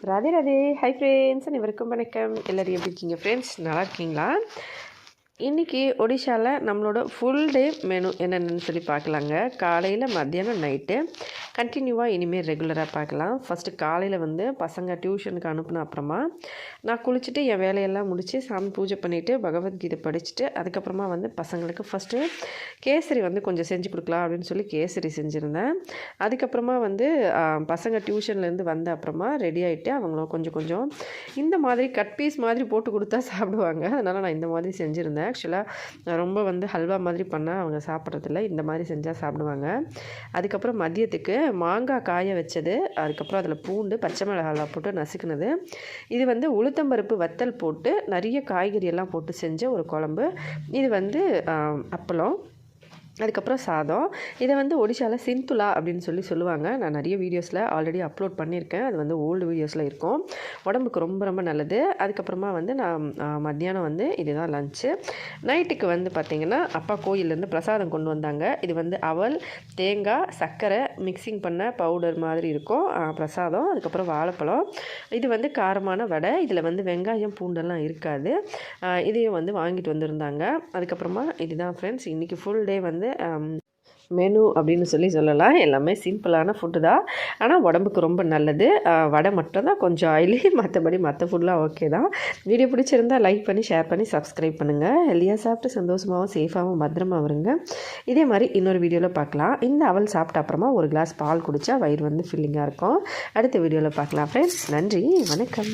Radhe Radhe. Hi friends, அனைவருக்கும் வணக்கம். எல்லோரும் எப்படி இருக்கீங்க ஃப்ரெண்ட்ஸ்? நல்லா இருக்கீங்களா? இன்றைக்கி ஒடிஷாவில் நம்மளோட ஃபுல் டே மெனு என்னென்னு சொல்லி பார்க்கலாங்க. காலையில், மத்தியானம், நைட்டு கண்டினியூவாக இனிமேல் ரெகுலராக பார்க்கலாம். ஃபஸ்ட்டு காலையில் வந்து பசங்க டியூஷனுக்கு அனுப்பின அப்புறமா நான் குளிச்சுட்டு என் வேலையெல்லாம் முடித்து சாமி பூஜை பண்ணிவிட்டு பகவத்கீதை படிச்சுட்டு அதுக்கப்புறமா வந்து பசங்களுக்கு ஃபஸ்ட்டு கேசரி வந்து கொஞ்சம் செஞ்சு கொடுக்கலாம் அப்படின்னு சொல்லி கேசரி செஞ்சுருந்தேன். அதுக்கப்புறமா வந்து பசங்க டியூஷன்லேருந்து வந்த அப்புறமா ரெடி ஆகிட்டு அவங்களும் கொஞ்சம் கொஞ்சம் இந்த மாதிரி கட் பீஸ் மாதிரி போட்டு கொடுத்தா சாப்பிடுவாங்க. அதனால் நான் இந்த மாதிரி செஞ்சுருந்தேன். ஆக்சுவலாக ரொம்ப வந்து ஹல்வா மாதிரி பண்ணால் அவங்க சாப்பிட்றதில்ல, இந்த மாதிரி செஞ்சால் சாப்பிடுவாங்க. அதுக்கப்புறம் மதியத்துக்கு மாங்காய் காய வச்சது, அதுக்கப்புறம் அதில் பூண்டு பச்சை மிளகாலாம் போட்டு நசுக்குனது, இது வந்து உளுத்தம்பருப்பு வத்தல் போட்டு நிறைய காய்கறி எல்லாம் போட்டு செஞ்ச ஒரு குழம்பு, இது வந்து அப்பளம், அதுக்கப்புறம் சாதம். இதை வந்து ஒடிஷாவில் சிந்துலா அப்படின்னு சொல்லுவாங்க. நான் நிறைய வீடியோஸில் ஆல்ரெடி அப்லோட் பண்ணியிருக்கேன். அது வந்து ஓல்டு வீடியோஸில் இருக்கும். உடம்புக்கு ரொம்ப ரொம்ப நல்லது. அதுக்கப்புறமா வந்து நான் மத்தியானம் வந்து இதுதான் லஞ்சு. நைட்டுக்கு வந்து பார்த்திங்கன்னா அப்பா கோயிலேருந்து பிரசாதம் கொண்டு வந்தாங்க. இது வந்து அவல், தேங்காய், சர்க்கரை மிக்சிங் பண்ண பவுடர் மாதிரி இருக்கும் பிரசாதம். அதுக்கப்புறம் வாழைப்பழம், இது வந்து காரமான வடை. இதில் வந்து வெங்காயம் பூண்டெல்லாம் இருக்காது. இதையும் வந்து வாங்கிட்டு வந்திருந்தாங்க. அதுக்கப்புறமா இதுதான் ஃப்ரெண்ட்ஸ் இன்றைக்கி ஃபுல் டே வந்து மெனு அப்படின்னு சொல்லலாம். எல்லாமே சிம்பிளான ஃபுட்டு தான், ஆனால் உடம்புக்கு ரொம்ப நல்லது. வடை மட்டும் தான் கொஞ்சம் ஆயிலி, மற்றபடி மற்ற ஃபுட்லாம் ஓகே தான். வீடியோ பிடிச்சிருந்தால் லைக் பண்ணி ஷேர் பண்ணி சப்ஸ்கிரைப் பண்ணுங்கள். ஹெல்த்தியாக சாப்பிட்டு சந்தோஷமாகவும் சேஃபாகவும் பத்திரமா வருங்க. இதே மாதிரி இன்னொரு வீடியோவில் பார்க்கலாம். இந்த அவல் சாப்பிட்ட அப்புறமா ஒரு கிளாஸ் பால் குடித்தா வயிறு வந்து ஃபில்லிங்காக இருக்கும். அடுத்த வீடியோவில் பார்க்கலாம் ஃப்ரெண்ட்ஸ். நன்றி, வணக்கம்.